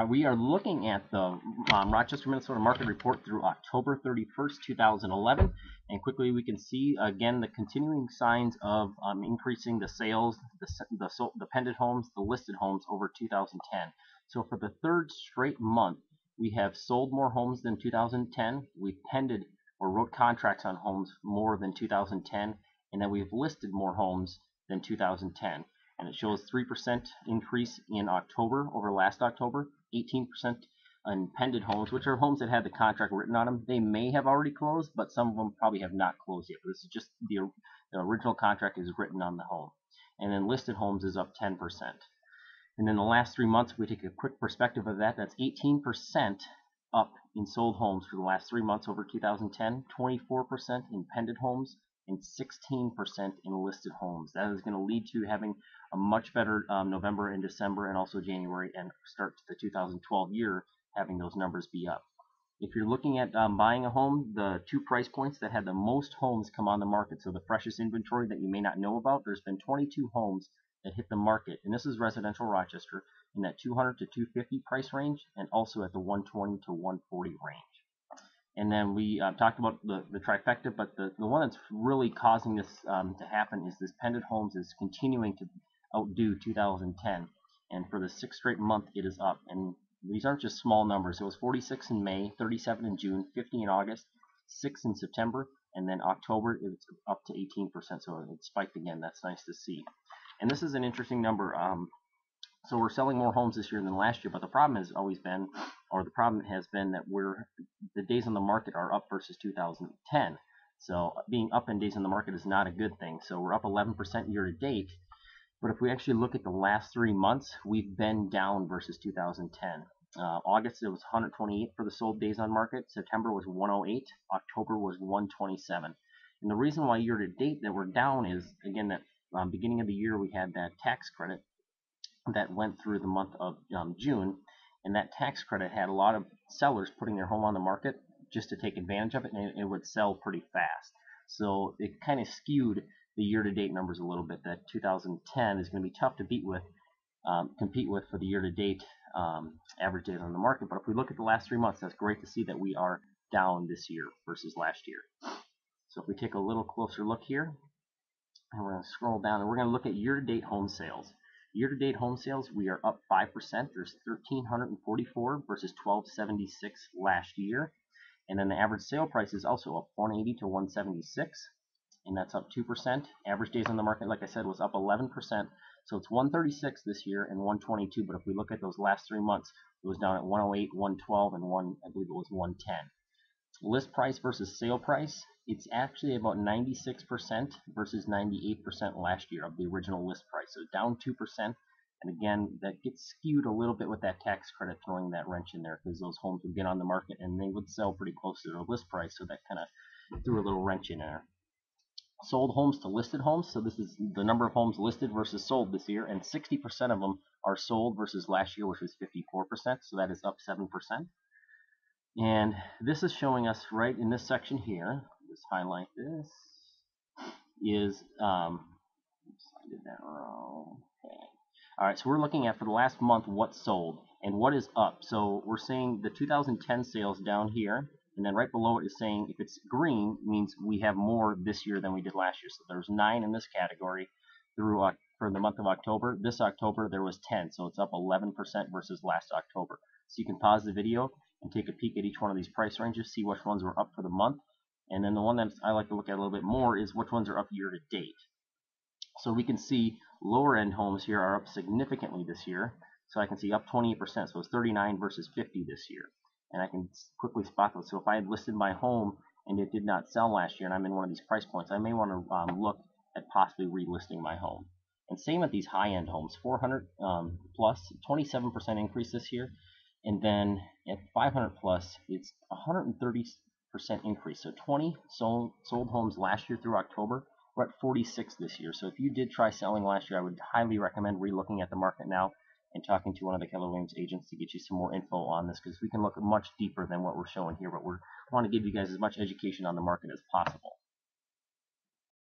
We are looking at the Rochester, Minnesota market report through October 31st, 2011. And quickly we can see, again, the continuing signs of increasing the sales, the pended homes, the listed homes over 2010. So for the third straight month, we have sold more homes than 2010. We've pended or wrote contracts on homes more than 2010. And then we've listed more homes than 2010. And it shows 3% increase in October over last October, 18% on pended homes, which are homes that had the contract written on them. They may have already closed, but some of them probably have not closed yet. But this is just the original contract is written on the home. And then listed homes is up 10%. And then the last 3 months, if we take a quick perspective of that, that's 18% up in sold homes for the last 3 months over 2010, 24% in pended homes, and 16% in listed homes. That is going to lead to having a much better November and December and also January and start to the 2012 year having those numbers be up. If you're looking at buying a home, the two price points that had the most homes come on the market, so the freshest inventory that you may not know about, there's been 22 homes that hit the market, and this is residential Rochester, in that 200 to 250 price range and also at the 120 to 140 range. And then we talked about the trifecta, but the one that's really causing this to happen is this pended homes is continuing to outdo 2010. And for the 6th straight month, it is up. And these aren't just small numbers. It was 46 in May, 37 in June, 50 in August, 6 in September, and then October, it's up to 18%. So it spiked again. That's nice to see. And this is an interesting number. So we're selling more homes this year than last year, but the problem has always been, or the problem has been that the days on the market are up versus 2010. So being up in days on the market is not a good thing. So we're up 11% year to date, but if we actually look at the last 3 months, we've been down versus 2010. August, it was 128 for the sold days on market. September was 108. October was 127. And the reason why year to date that we're down is, again, that beginning of the year we had that tax credit that went through the month of June, and that tax credit had a lot of sellers putting their home on the market just to take advantage of it, and it would sell pretty fast. So it kind of skewed the year-to-date numbers a little bit. That 2010 is going to be tough to compete with for the year-to-date average days on the market. But if we look at the last 3 months, that's great to see that we are down this year versus last year. So if we take a little closer look here, and we're going to scroll down, and we're going to look at year-to-date home sales. Year-to-date home sales, we are up 5%. There's 1,344 versus 1,276 last year. And then the average sale price is also up 180 to 176, and that's up 2%. Average days on the market, like I said, was up 11%. So it's 136 this year and 122. But if we look at those last 3 months, it was down at 108, 112, and I believe it was 110. List price versus sale price, it's actually about 96% versus 98% last year of the original list price. So down 2%. And again, that gets skewed a little bit with that tax credit throwing that wrench in there, because those homes would get on the market and they would sell pretty close to their list price. So that kind of threw a little wrench in there. Sold homes to listed homes. So this is the number of homes listed versus sold this year. And 60% of them are sold versus last year, which was 54%. So that is up 7%. And this is showing us right in this section here, just highlight this, is, I did that wrong. Okay. All right, so we're looking at for the last month what's sold and what is up. So we're seeing the 2010 sales down here, and then right below it is saying if it's green, means we have more this year than we did last year. So there's 9 in this category through for the month of October. This October there was 10, so it's up 11% versus last October. So you can pause the video and take a peek at each one of these price ranges, see which ones were up for the month. And then the one that I like to look at a little bit more is which ones are up year to date. So we can see lower end homes here are up significantly this year. So I can see up 28%, so it's 39 versus 50 this year. And I can quickly spot those. So if I had listed my home and it did not sell last year and I'm in one of these price points, I may want to look at possibly relisting my home. And same with these high end homes, 400 plus, 27% increase this year. And then at 500 plus, it's 130% increase. So 20 sold homes last year through October. We're at 46 this year. So if you did try selling last year, I would highly recommend relooking at the market now and talking to one of the Keller Williams agents to get you some more info on this, because we can look much deeper than what we're showing here. But we want to give you guys as much education on the market as possible.